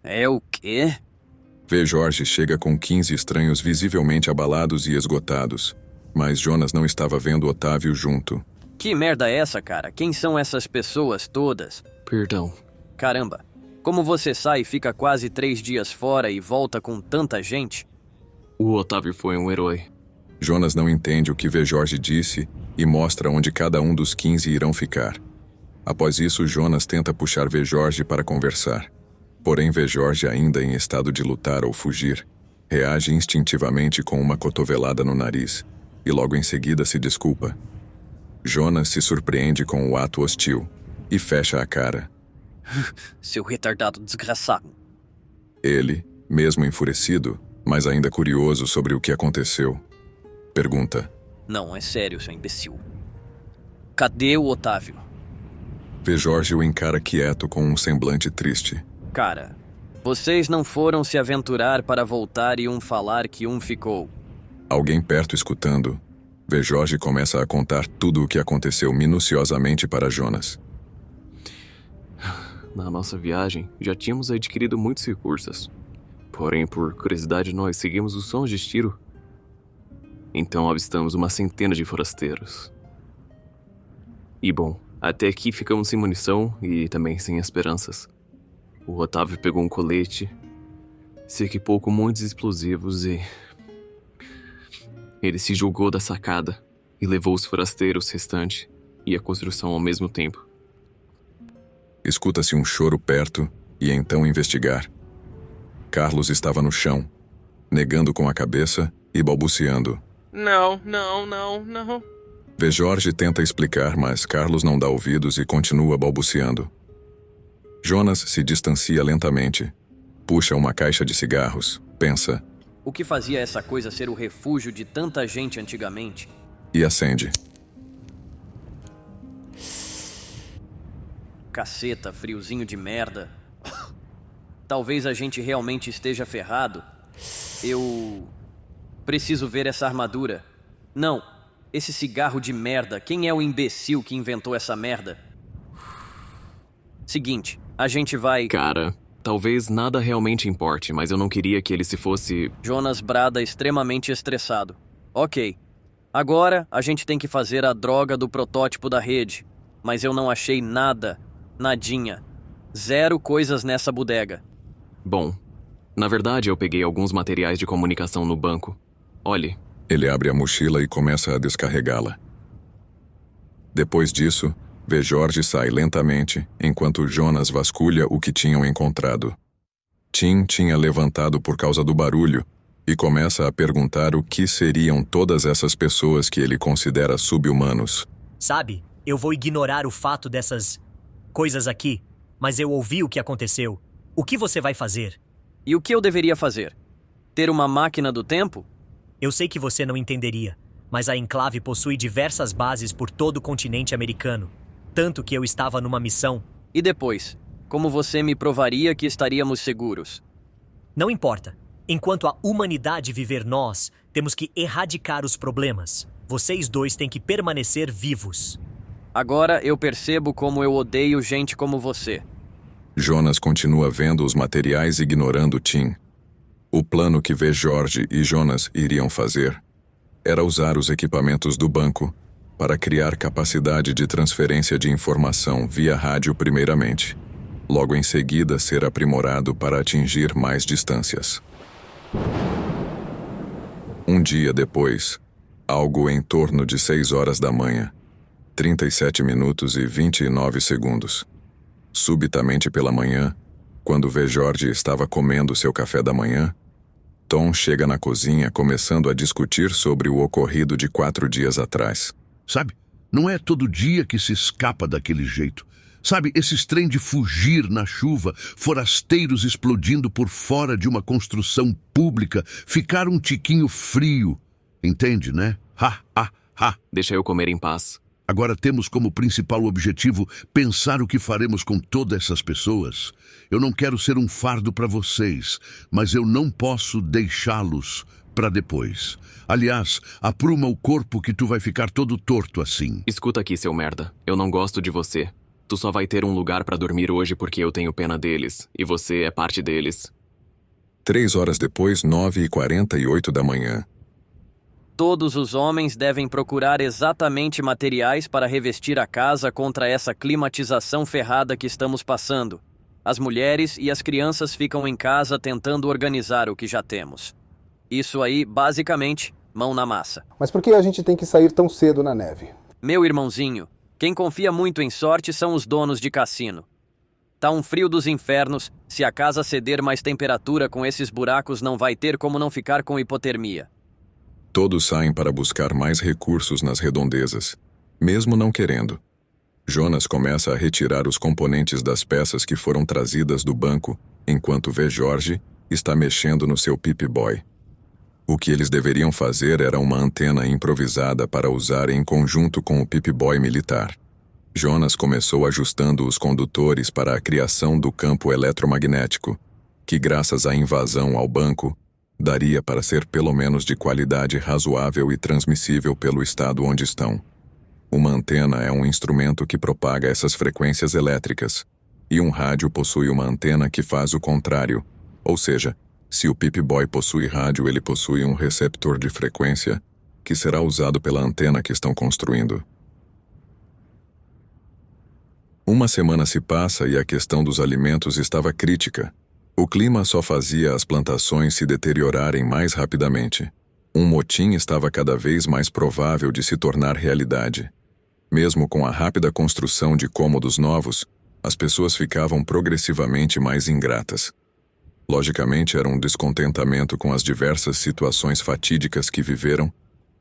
É o quê? V. Jorge chega com 15 estranhos visivelmente abalados e esgotados, mas Jonas não estava vendo Otávio junto. Que merda é essa, cara? Quem são essas pessoas todas? Perdão. Caramba, como você sai e fica quase 3 dias fora e volta com tanta gente? O Otávio foi um herói. Jonas não entende o que V. Jorge disse e mostra onde cada um dos 15 irão ficar. Após isso, Jonas tenta puxar V. Jorge para conversar. Porém, V. Jorge, ainda em estado de lutar ou fugir, reage instintivamente com uma cotovelada no nariz e logo em seguida se desculpa. Jonas se surpreende com o ato hostil e fecha a cara. Seu retardado desgraçado. Ele, mesmo enfurecido, mas ainda curioso sobre o que aconteceu, pergunta: Não, é sério, seu imbecil. Cadê o Otávio? V. Jorge o encara quieto com um semblante triste. Cara, vocês não foram se aventurar para voltar e falar que ficou. Alguém perto escutando, V. Jorge começa a contar tudo o que aconteceu minuciosamente para Jonas. Na nossa viagem, já tínhamos adquirido muitos recursos. Porém, por curiosidade, nós seguimos os sons de tiro. Então avistamos uma centena de forasteiros. E bom, até aqui ficamos sem munição e também sem esperanças. O Otávio pegou um colete, se equipou com muitos explosivos e... ele se jogou da sacada e levou os forasteiros restantes e a construção ao mesmo tempo. Escuta-se um choro perto e então investigar. Carlos estava no chão, negando com a cabeça e balbuciando. Não. V. Jorge tenta explicar, mas Carlos não dá ouvidos e continua balbuciando. Jonas se distancia lentamente. Puxa uma caixa de cigarros, pensa. O que fazia essa coisa ser o refúgio de tanta gente antigamente? E acende. Caceta, friozinho de merda. Talvez a gente realmente esteja ferrado. Eu... preciso ver essa armadura. Não, esse cigarro de merda. Quem é o imbecil que inventou essa merda? Seguinte, a gente vai... Cara, talvez nada realmente importe, mas eu não queria que ele se fosse... Jonas brada extremamente estressado. Ok, agora a gente tem que fazer a droga do protótipo da rede. Mas eu não achei nada, nadinha. 0 coisas nessa bodega. Bom, na verdade eu peguei alguns materiais de comunicação no banco. Olhe. Ele abre a mochila e começa a descarregá-la. Depois disso, V. Jorge sai lentamente, enquanto Jonas vasculha o que tinham encontrado. Tim tinha levantado por causa do barulho e começa a perguntar o que seriam todas essas pessoas que ele considera sub-humanos. Sabe, eu vou ignorar o fato dessas coisas aqui, mas eu ouvi o que aconteceu. O que você vai fazer? E o que eu deveria fazer? Ter uma máquina do tempo? Eu sei que você não entenderia, mas a Enclave possui diversas bases por todo o continente americano. Tanto que eu estava numa missão. E depois? Como você me provaria que estaríamos seguros? Não importa. Enquanto a humanidade viver, nós temos que erradicar os problemas. Vocês dois têm que permanecer vivos. Agora eu percebo como eu odeio gente como você. Jonas continua vendo os materiais ignorando Tim. O plano que V. Jorge e Jonas iriam fazer era usar os equipamentos do banco para criar capacidade de transferência de informação via rádio primeiramente. Logo em seguida ser aprimorado para atingir mais distâncias. Um dia depois, algo em torno de 6 horas da manhã, 37 minutos e 29 segundos. Subitamente pela manhã, quando V. Jorge estava comendo seu café da manhã, Tom chega na cozinha começando a discutir sobre o ocorrido de 4 dias atrás. Sabe, não é todo dia que se escapa daquele jeito. Sabe, esses trem de fugir na chuva, forasteiros explodindo por fora de uma construção pública, ficar um tiquinho frio. Entende, né? Ha. Deixa eu comer em paz. Agora temos como principal objetivo pensar o que faremos com todas essas pessoas. Eu não quero ser um fardo para vocês, mas eu não posso deixá-los para depois. Aliás, apruma o corpo que tu vai ficar todo torto assim. Escuta aqui, seu merda. Eu não gosto de você. Tu só vai ter um lugar pra dormir hoje porque eu tenho pena deles, e você é parte deles. 3 horas depois, 9h48 da manhã. Todos os homens devem procurar exatamente materiais para revestir a casa contra essa climatização ferrada que estamos passando. As mulheres e as crianças ficam em casa tentando organizar o que já temos. Isso aí, basicamente, mão na massa. Mas por que a gente tem que sair tão cedo na neve? Meu irmãozinho, quem confia muito em sorte são os donos de cassino. Tá um frio dos infernos, se a casa ceder mais temperatura com esses buracos não vai ter como não ficar com hipotermia. Todos saem para buscar mais recursos nas redondezas, mesmo não querendo. Jonas começa a retirar os componentes das peças que foram trazidas do banco, enquanto vê Jorge está mexendo no seu Pip-Boy. O que eles deveriam fazer era uma antena improvisada para usar em conjunto com o Pip-Boy militar. Jonas começou ajustando os condutores para a criação do campo eletromagnético, que graças à invasão ao banco, daria para ser pelo menos de qualidade razoável e transmissível pelo estado onde estão. Uma antena é um instrumento que propaga essas frequências elétricas, e um rádio possui uma antena que faz o contrário, ou seja, se o Pip-Boy possui rádio, ele possui um receptor de frequência que será usado pela antena que estão construindo. Uma semana se passa e a questão dos alimentos estava crítica. O clima só fazia as plantações se deteriorarem mais rapidamente. Um motim estava cada vez mais provável de se tornar realidade. Mesmo com a rápida construção de cômodos novos, as pessoas ficavam progressivamente mais ingratas. Logicamente, era um descontentamento com as diversas situações fatídicas que viveram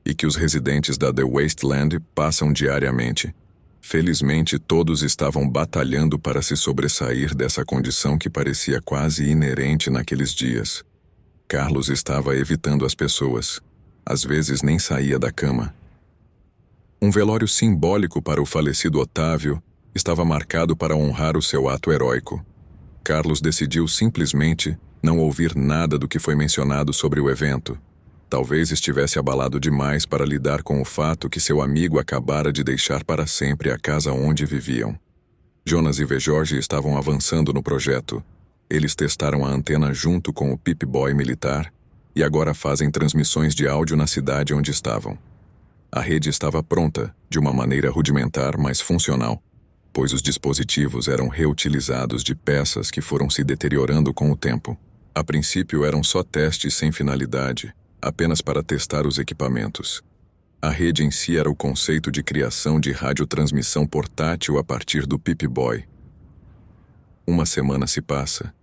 e que os residentes da The Wasteland passam diariamente. Felizmente, todos estavam batalhando para se sobressair dessa condição que parecia quase inerente naqueles dias. Carlos estava evitando as pessoas. Às vezes nem saía da cama. Um velório simbólico para o falecido Otávio estava marcado para honrar o seu ato heróico. Carlos decidiu simplesmente não ouvir nada do que foi mencionado sobre o evento. Talvez estivesse abalado demais para lidar com o fato que seu amigo acabara de deixar para sempre a casa onde viviam. Jonas e Vejorge estavam avançando no projeto. Eles testaram a antena junto com o Pip-Boy militar e agora fazem transmissões de áudio na cidade onde estavam. A rede estava pronta, de uma maneira rudimentar, mas funcional, pois os dispositivos eram reutilizados de peças que foram se deteriorando com o tempo. A princípio eram só testes sem finalidade, apenas para testar os equipamentos. A rede em si era o conceito de criação de radiotransmissão portátil a partir do Pip-Boy. Uma semana se passa.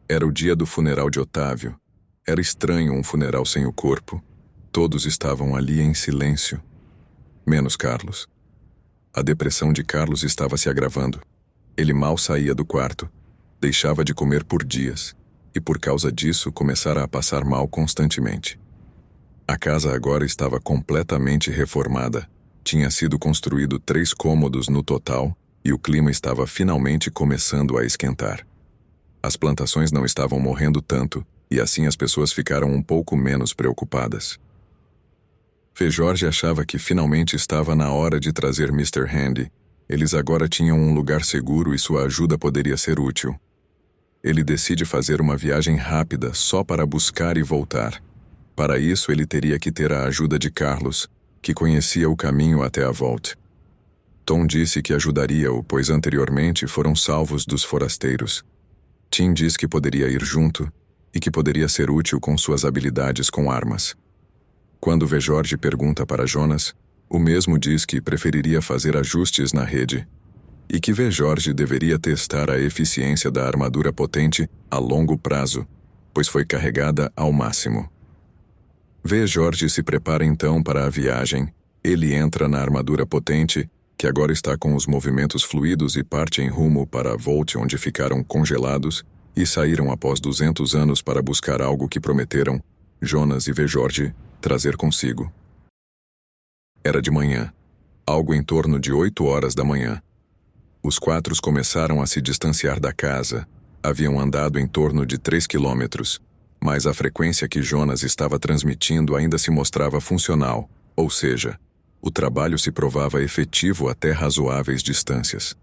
Era o dia do funeral de Otávio. Era estranho um funeral sem o corpo. Todos estavam ali em silêncio. Menos Carlos. A depressão de Carlos estava se agravando. Ele mal saía do quarto. Deixava de comer por dias. E por causa disso começara a passar mal constantemente. A casa agora estava completamente reformada. Tinha sido construído 3 cômodos no total e o clima estava finalmente começando a esquentar. As plantações não estavam morrendo tanto e assim as pessoas ficaram um pouco menos preocupadas. Vejorge achava que finalmente estava na hora de trazer Mr. Handy. Eles agora tinham um lugar seguro e sua ajuda poderia ser útil. Ele decide fazer uma viagem rápida só para buscar e voltar. Para isso, ele teria que ter a ajuda de Carlos, que conhecia o caminho até a Vault. Tom disse que ajudaria-o, pois anteriormente foram salvos dos forasteiros. Tim diz que poderia ir junto e que poderia ser útil com suas habilidades com armas. Quando Vejorge pergunta para Jonas, o mesmo diz que preferiria fazer ajustes na rede e que Vejorge deveria testar a eficiência da armadura potente a longo prazo, pois foi carregada ao máximo. Vejorge se prepara então para a viagem. Ele entra na armadura potente, que agora está com os movimentos fluidos e parte em rumo para a Vault onde ficaram congelados e saíram após 200 anos para buscar algo que prometeram, Jonas e Vejorge, trazer consigo. Era de manhã, algo em torno de 8 horas da manhã. Os 4 começaram a se distanciar da casa. Haviam andado em torno de 3 quilômetros, mas a frequência que Jonas estava transmitindo ainda se mostrava funcional, ou seja, o trabalho se provava efetivo até razoáveis distâncias.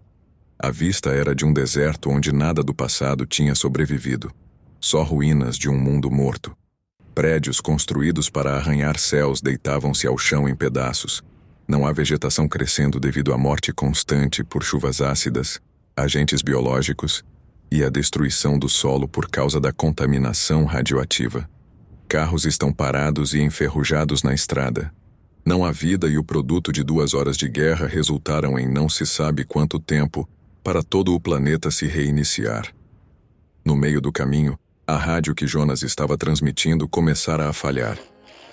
A vista era de um deserto onde nada do passado tinha sobrevivido. Só ruínas de um mundo morto. Prédios construídos para arranhar céus deitavam-se ao chão em pedaços. Não há vegetação crescendo devido à morte constante por chuvas ácidas, agentes biológicos e a destruição do solo por causa da contaminação radioativa. Carros estão parados e enferrujados na estrada. Não há vida e o produto de 2 horas de guerra resultaram em não se sabe quanto tempo para todo o planeta se reiniciar. No meio do caminho, a rádio que Jonas estava transmitindo começara a falhar.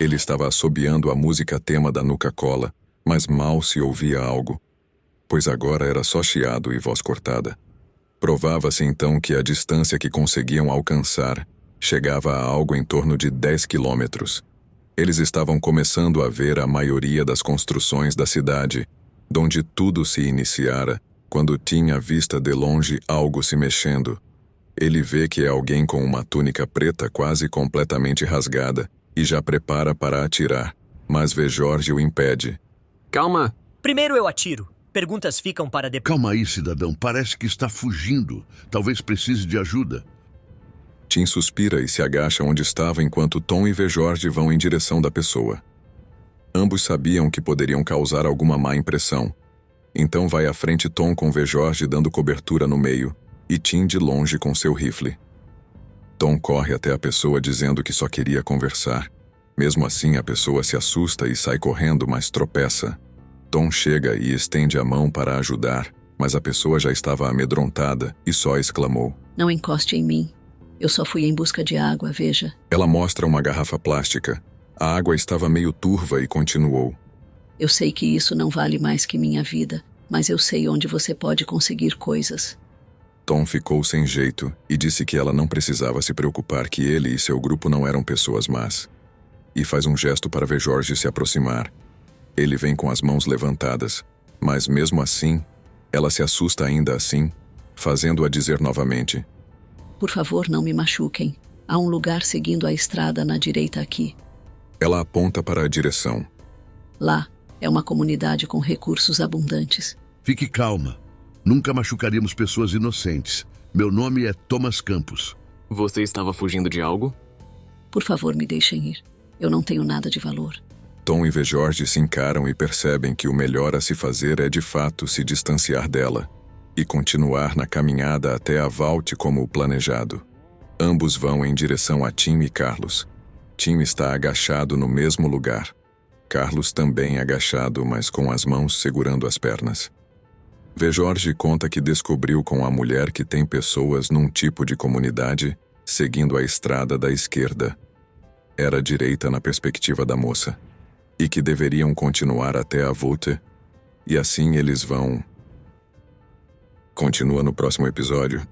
Ele estava assobiando a música tema da Nuka-Cola, mas mal se ouvia algo, pois agora era só chiado e voz cortada. Provava-se então que a distância que conseguiam alcançar chegava a algo em torno de 10 quilômetros. Eles estavam começando a ver a maioria das construções da cidade, donde tudo se iniciara, quando tinha vista de longe algo se mexendo. Ele vê que é alguém com uma túnica preta quase completamente rasgada e já prepara para atirar, mas Vejorge o impede. Calma! Primeiro eu atiro. Perguntas ficam para depois. Calma aí, cidadão. Parece que está fugindo. Talvez precise de ajuda. Tim suspira e se agacha onde estava enquanto Tom e Vejorge vão em direção da pessoa. Ambos sabiam que poderiam causar alguma má impressão. Então vai à frente Tom com Vejorge dando cobertura no meio e Tim de longe com seu rifle. Tom corre até a pessoa dizendo que só queria conversar. Mesmo assim, a pessoa se assusta e sai correndo, mas tropeça. Tom chega e estende a mão para ajudar, mas a pessoa já estava amedrontada e só exclamou. Não encoste em mim. Eu só fui em busca de água, veja. Ela mostra uma garrafa plástica. A água estava meio turva e continuou. Eu sei que isso não vale mais que minha vida, mas eu sei onde você pode conseguir coisas. Tom ficou sem jeito e disse que ela não precisava se preocupar, que ele e seu grupo não eram pessoas más. E faz um gesto para Vejorge se aproximar. Ele vem com as mãos levantadas, mas mesmo assim, ela se assusta ainda assim, fazendo-a dizer novamente. Por favor, não me machuquem. Há um lugar seguindo a estrada na direita aqui. Ela aponta para a direção. Lá é uma comunidade com recursos abundantes. Fique calma. Nunca machucaríamos pessoas inocentes. Meu nome é Thomas Campos. Você estava fugindo de algo? Por favor, me deixem ir. Eu não tenho nada de valor. Tom e Vejorge se encaram e percebem que o melhor a se fazer é de fato se distanciar dela e continuar na caminhada até a Vault como planejado. Ambos vão em direção a Tim e Carlos. Tim está agachado no mesmo lugar. Carlos também agachado, mas com as mãos segurando as pernas. Vejorge conta que descobriu com a mulher que tem pessoas num tipo de comunidade seguindo a estrada da esquerda. Era direita na perspectiva da moça. E que deveriam continuar até a Vault, e assim eles vão... Continua no próximo episódio.